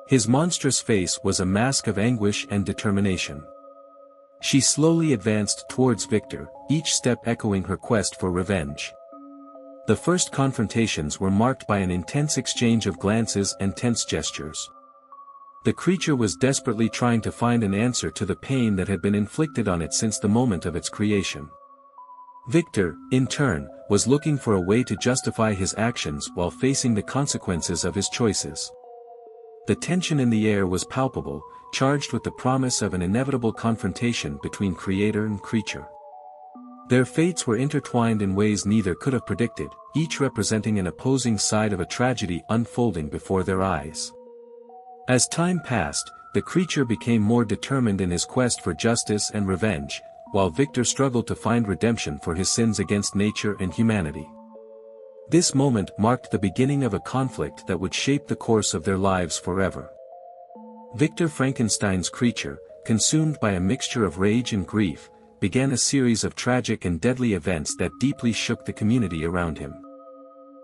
His monstrous face was a mask of anguish and determination. She slowly advanced towards Victor, each step echoing her quest for revenge. The first confrontations were marked by an intense exchange of glances and tense gestures. The creature was desperately trying to find an answer to the pain that had been inflicted on it since the moment of its creation. Victor, in turn, was looking for a way to justify his actions while facing the consequences of his choices. The tension in the air was palpable, charged with the promise of an inevitable confrontation between creator and creature. Their fates were intertwined in ways neither could have predicted, each representing an opposing side of a tragedy unfolding before their eyes. As time passed, the creature became more determined in his quest for justice and revenge, while Victor struggled to find redemption for his sins against nature and humanity. This moment marked the beginning of a conflict that would shape the course of their lives forever. Victor Frankenstein's creature, consumed by a mixture of rage and grief, began a series of tragic and deadly events that deeply shook the community around him.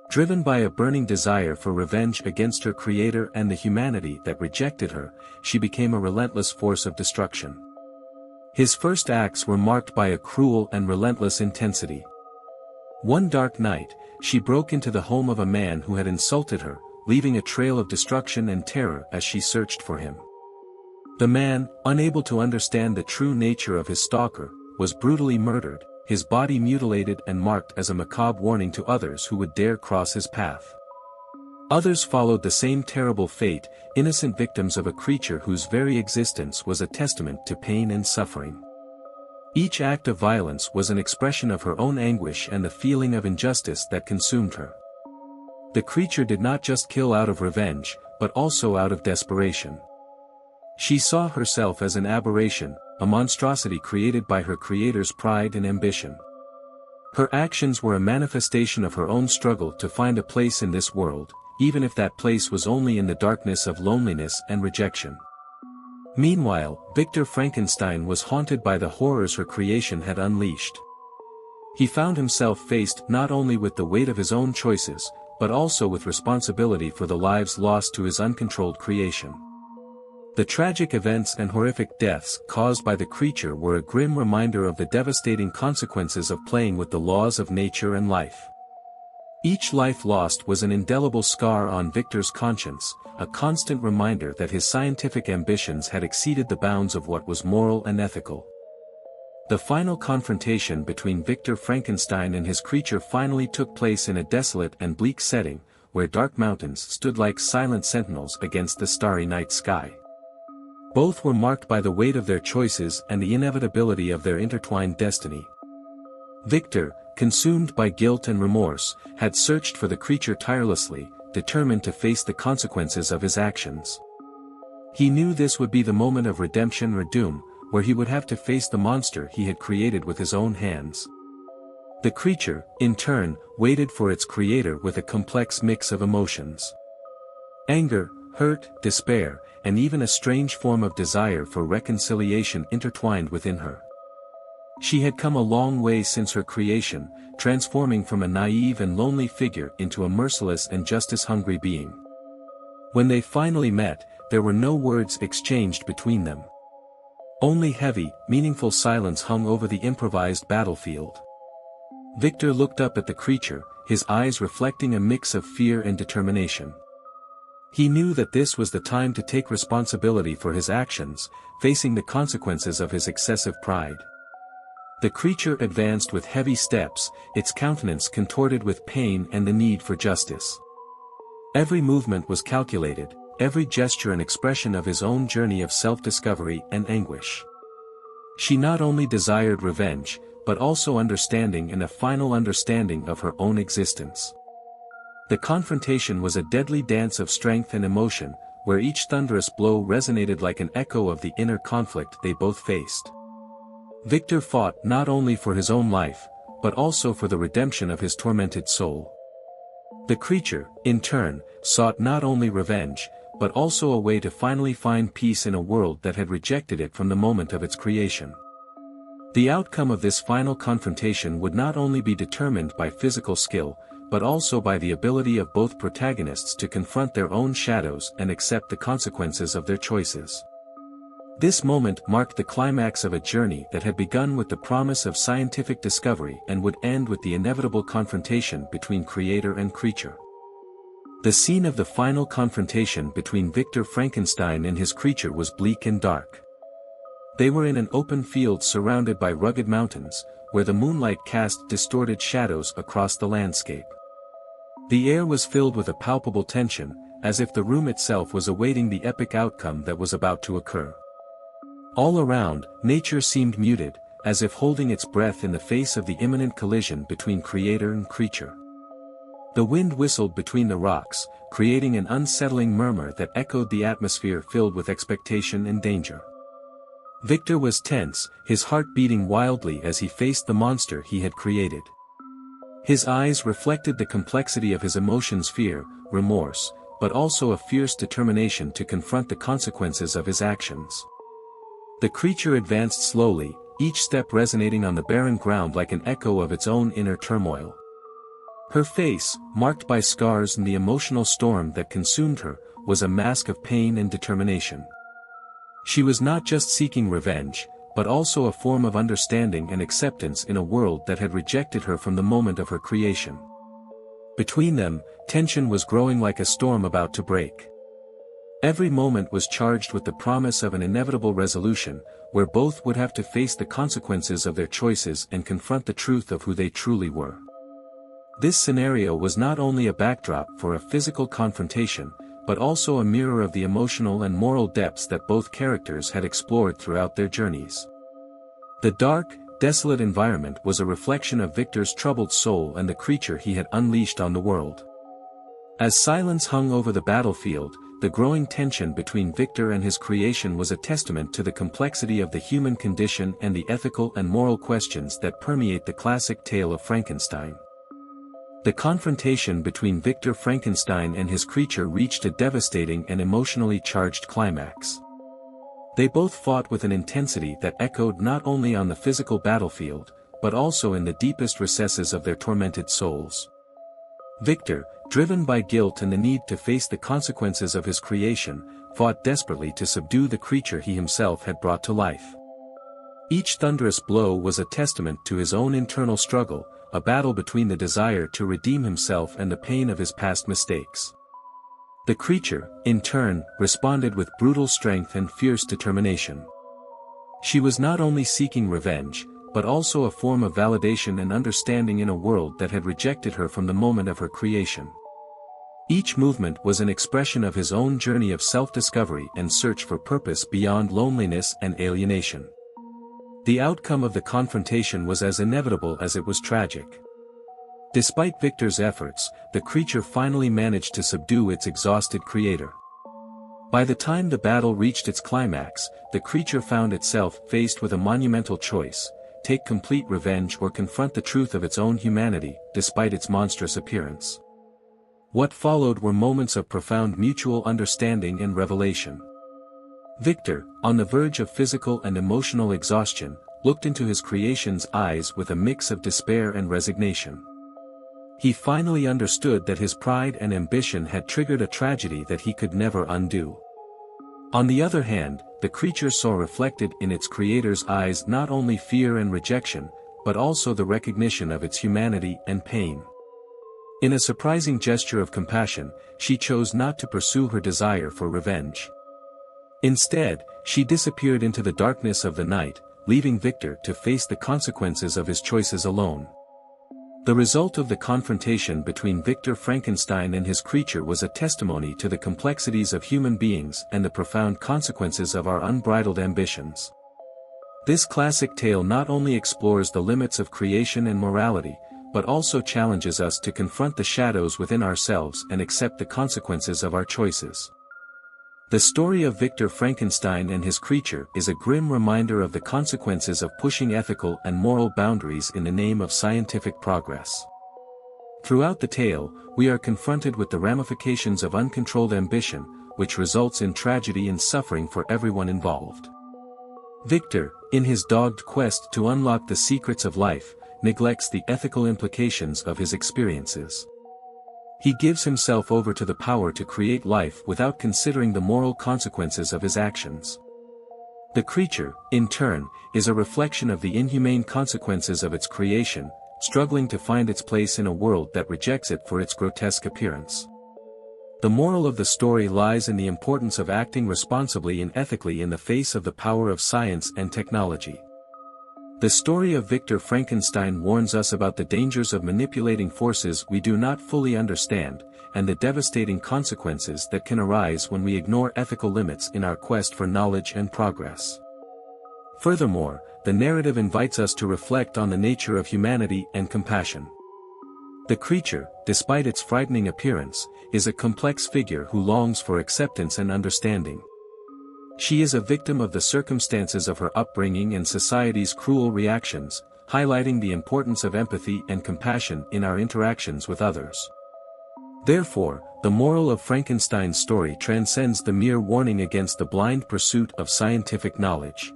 Driven by a burning desire for revenge against her creator and the humanity that rejected her, she became a relentless force of destruction. His first acts were marked by a cruel and relentless intensity. One dark night, she broke into the home of a man who had insulted her, leaving a trail of destruction and terror as she searched for him. The man, unable to understand the true nature of his stalker, was brutally murdered, his body mutilated and marked as a macabre warning to others who would dare cross his path. Others followed the same terrible fate, innocent victims of a creature whose very existence was a testament to pain and suffering. Each act of violence was an expression of her own anguish and the feeling of injustice that consumed her. The creature did not just kill out of revenge, but also out of desperation. She saw herself as an aberration, a monstrosity created by her creator's pride and ambition. Her actions were a manifestation of her own struggle to find a place in this world, even if that place was only in the darkness of loneliness and rejection. Meanwhile, Victor Frankenstein was haunted by the horrors her creation had unleashed. He found himself faced not only with the weight of his own choices, but also with responsibility for the lives lost to his uncontrolled creation. The tragic events and horrific deaths caused by the creature were a grim reminder of the devastating consequences of playing with the laws of nature and life. Each life lost was an indelible scar on Victor's conscience, a constant reminder that his scientific ambitions had exceeded the bounds of what was moral and ethical. The final confrontation between Victor Frankenstein and his creature finally took place in a desolate and bleak setting, where dark mountains stood like silent sentinels against the starry night sky. Both were marked by the weight of their choices and the inevitability of their intertwined destiny. Victor, consumed by guilt and remorse, had searched for the creature tirelessly, determined to face the consequences of his actions. He knew this would be the moment of redemption or doom, where he would have to face the monster he had created with his own hands. The creature, in turn, waited for its creator with a complex mix of emotions. Anger, hurt, despair, and even a strange form of desire for reconciliation intertwined within her. She had come a long way since her creation, transforming from a naive and lonely figure into a merciless and justice-hungry being. When they finally met, there were no words exchanged between them. Only heavy, meaningful silence hung over the improvised battlefield. Victor looked up at the creature, his eyes reflecting a mix of fear and determination. He knew that this was the time to take responsibility for his actions, facing the consequences of his excessive pride. The creature advanced with heavy steps, its countenance contorted with pain and the need for justice. Every movement was calculated, every gesture an expression of his own journey of self-discovery and anguish. She not only desired revenge, but also understanding and a final understanding of her own existence. The confrontation was a deadly dance of strength and emotion, where each thunderous blow resonated like an echo of the inner conflict they both faced. Victor fought not only for his own life, but also for the redemption of his tormented soul. The creature, in turn, sought not only revenge, but also a way to finally find peace in a world that had rejected it from the moment of its creation. The outcome of this final confrontation would not only be determined by physical skill, but also by the ability of both protagonists to confront their own shadows and accept the consequences of their choices. This moment marked the climax of a journey that had begun with the promise of scientific discovery and would end with the inevitable confrontation between creator and creature. The scene of the final confrontation between Victor Frankenstein and his creature was bleak and dark. They were in an open field surrounded by rugged mountains, where the moonlight cast distorted shadows across the landscape. The air was filled with a palpable tension, as if the room itself was awaiting the epic outcome that was about to occur. All around, nature seemed muted, as if holding its breath in the face of the imminent collision between creator and creature. The wind whistled between the rocks, creating an unsettling murmur that echoed the atmosphere filled with expectation and danger. Victor was tense, his heart beating wildly as he faced the monster he had created. His eyes reflected the complexity of his emotions: fear, remorse, but also a fierce determination to confront the consequences of his actions. The creature advanced slowly, each step resonating on the barren ground like an echo of its own inner turmoil. Her face, marked by scars and the emotional storm that consumed her, was a mask of pain and determination. She was not just seeking revenge, but also a form of understanding and acceptance in a world that had rejected her from the moment of her creation. Between them, tension was growing like a storm about to break. Every moment was charged with the promise of an inevitable resolution, where both would have to face the consequences of their choices and confront the truth of who they truly were. This scenario was not only a backdrop for a physical confrontation, but also a mirror of the emotional and moral depths that both characters had explored throughout their journeys. The dark, desolate environment was a reflection of Victor's troubled soul and the creature he had unleashed on the world. As silence hung over the battlefield, the growing tension between Victor and his creation was a testament to the complexity of the human condition and the ethical and moral questions that permeate the classic tale of Frankenstein. The confrontation between Victor Frankenstein and his creature reached a devastating and emotionally charged climax. They both fought with an intensity that echoed not only on the physical battlefield, but also in the deepest recesses of their tormented souls. Victor, driven by guilt and the need to face the consequences of his creation, fought desperately to subdue the creature he himself had brought to life. Each thunderous blow was a testament to his own internal struggle, a battle between the desire to redeem himself and the pain of his past mistakes. The creature, in turn, responded with brutal strength and fierce determination. She was not only seeking revenge, but also a form of validation and understanding in a world that had rejected her from the moment of her creation. Each movement was an expression of his own journey of self-discovery and search for purpose beyond loneliness and alienation. The outcome of the confrontation was as inevitable as it was tragic. Despite Victor's efforts, the creature finally managed to subdue its exhausted creator. By the time the battle reached its climax, the creature found itself faced with a monumental choice: take complete revenge or confront the truth of its own humanity, despite its monstrous appearance. What followed were moments of profound mutual understanding and revelation. Victor, on the verge of physical and emotional exhaustion, looked into his creation's eyes with a mix of despair and resignation. He finally understood that his pride and ambition had triggered a tragedy that he could never undo. On the other hand, the creature saw reflected in its creator's eyes not only fear and rejection, but also the recognition of its humanity and pain. In a surprising gesture of compassion, she chose not to pursue her desire for revenge. Instead, she disappeared into the darkness of the night, leaving Victor to face the consequences of his choices alone. The result of the confrontation between Victor Frankenstein and his creature was a testimony to the complexities of human beings and the profound consequences of our unbridled ambitions. This classic tale not only explores the limits of creation and morality, but also challenges us to confront the shadows within ourselves and accept the consequences of our choices. The story of Victor Frankenstein and his creature is a grim reminder of the consequences of pushing ethical and moral boundaries in the name of scientific progress. Throughout the tale, we are confronted with the ramifications of uncontrolled ambition, which results in tragedy and suffering for everyone involved. Victor, in his dogged quest to unlock the secrets of life, neglects the ethical implications of his experiences. He gives himself over to the power to create life without considering the moral consequences of his actions. The creature, in turn, is a reflection of the inhumane consequences of its creation, struggling to find its place in a world that rejects it for its grotesque appearance. The moral of the story lies in the importance of acting responsibly and ethically in the face of the power of science and technology. The story of Victor Frankenstein warns us about the dangers of manipulating forces we do not fully understand, and the devastating consequences that can arise when we ignore ethical limits in our quest for knowledge and progress. Furthermore, the narrative invites us to reflect on the nature of humanity and compassion. The creature, despite its frightening appearance, is a complex figure who longs for acceptance and understanding. She is a victim of the circumstances of her upbringing and society's cruel reactions, highlighting the importance of empathy and compassion in our interactions with others. Therefore, the moral of Frankenstein's story transcends the mere warning against the blind pursuit of scientific knowledge.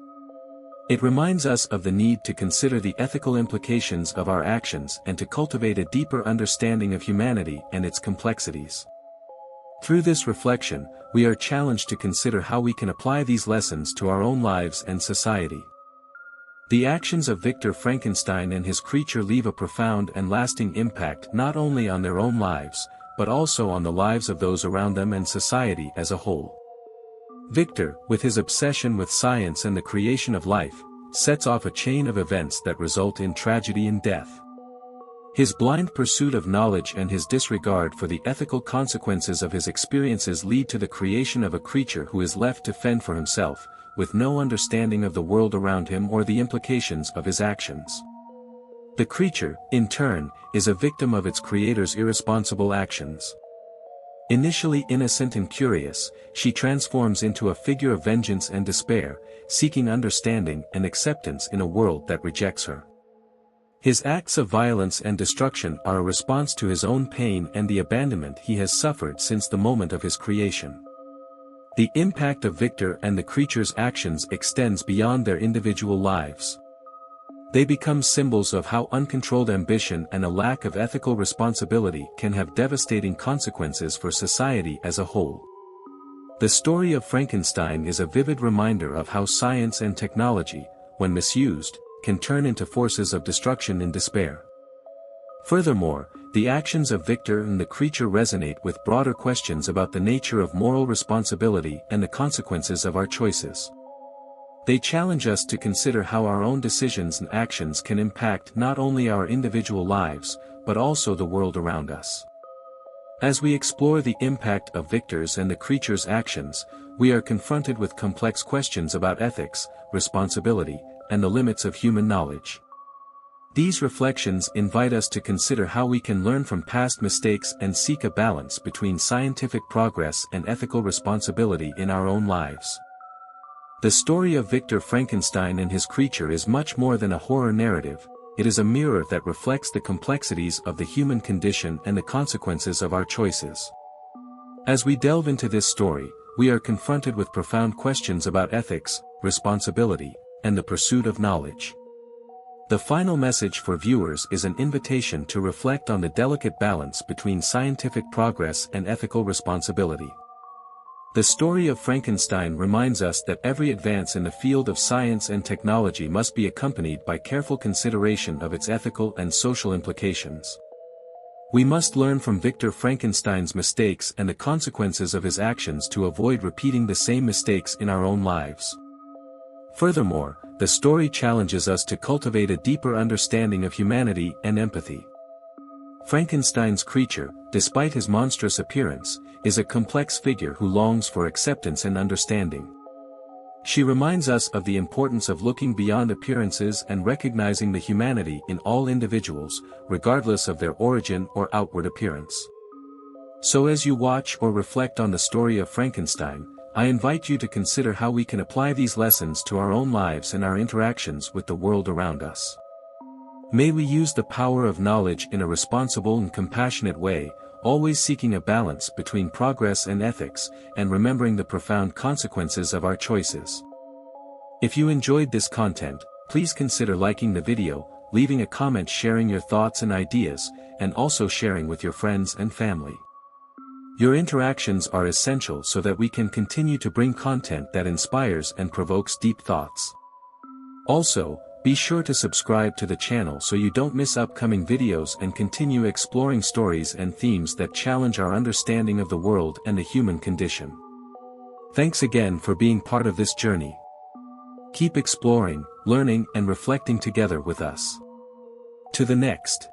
It reminds us of the need to consider the ethical implications of our actions and to cultivate a deeper understanding of humanity and its complexities. Through this reflection, we are challenged to consider how we can apply these lessons to our own lives and society. The actions of Victor Frankenstein and his creature leave a profound and lasting impact not only on their own lives, but also on the lives of those around them and society as a whole. Victor, with his obsession with science and the creation of life, sets off a chain of events that result in tragedy and death. His blind pursuit of knowledge and his disregard for the ethical consequences of his experiences lead to the creation of a creature who is left to fend for himself, with no understanding of the world around him or the implications of his actions. The creature, in turn, is a victim of its creator's irresponsible actions. Initially innocent and curious, she transforms into a figure of vengeance and despair, seeking understanding and acceptance in a world that rejects her. His acts of violence and destruction are a response to his own pain and the abandonment he has suffered since the moment of his creation. The impact of Victor and the creature's actions extends beyond their individual lives. They become symbols of how uncontrolled ambition and a lack of ethical responsibility can have devastating consequences for society as a whole. The story of Frankenstein is a vivid reminder of how science and technology, when misused, can turn into forces of destruction and despair. Furthermore, the actions of Victor and the creature resonate with broader questions about the nature of moral responsibility and the consequences of our choices. They challenge us to consider how our own decisions and actions can impact not only our individual lives, but also the world around us. As we explore the impact of Victor's and the creature's actions, we are confronted with complex questions about ethics, responsibility, and the limits of human knowledge. These reflections invite us to consider how we can learn from past mistakes and seek a balance between scientific progress and ethical responsibility in our own lives. The story of Victor Frankenstein and his creature is much more than a horror narrative. It is a mirror that reflects the complexities of the human condition and the consequences of our choices. As we delve into this story, we are confronted with profound questions about ethics, responsibility, and the pursuit of knowledge. The final message for viewers is an invitation to reflect on the delicate balance between scientific progress and ethical responsibility. The story of Frankenstein reminds us that every advance in the field of science and technology must be accompanied by careful consideration of its ethical and social implications. We must learn from Victor Frankenstein's mistakes and the consequences of his actions to avoid repeating the same mistakes in our own lives. Furthermore, the story challenges us to cultivate a deeper understanding of humanity and empathy. Frankenstein's creature, despite his monstrous appearance, is a complex figure who longs for acceptance and understanding. She reminds us of the importance of looking beyond appearances and recognizing the humanity in all individuals, regardless of their origin or outward appearance. So as you watch or reflect on the story of Frankenstein, I invite you to consider how we can apply these lessons to our own lives and our interactions with the world around us. May we use the power of knowledge in a responsible and compassionate way, always seeking a balance between progress and ethics, and remembering the profound consequences of our choices. If you enjoyed this content, please consider liking the video, leaving a comment sharing your thoughts and ideas, and also sharing with your friends and family. Your interactions are essential so that we can continue to bring content that inspires and provokes deep thoughts. Also, be sure to subscribe to the channel so you don't miss upcoming videos and continue exploring stories and themes that challenge our understanding of the world and the human condition. Thanks again for being part of this journey. Keep exploring, learning, and reflecting together with us. To the next.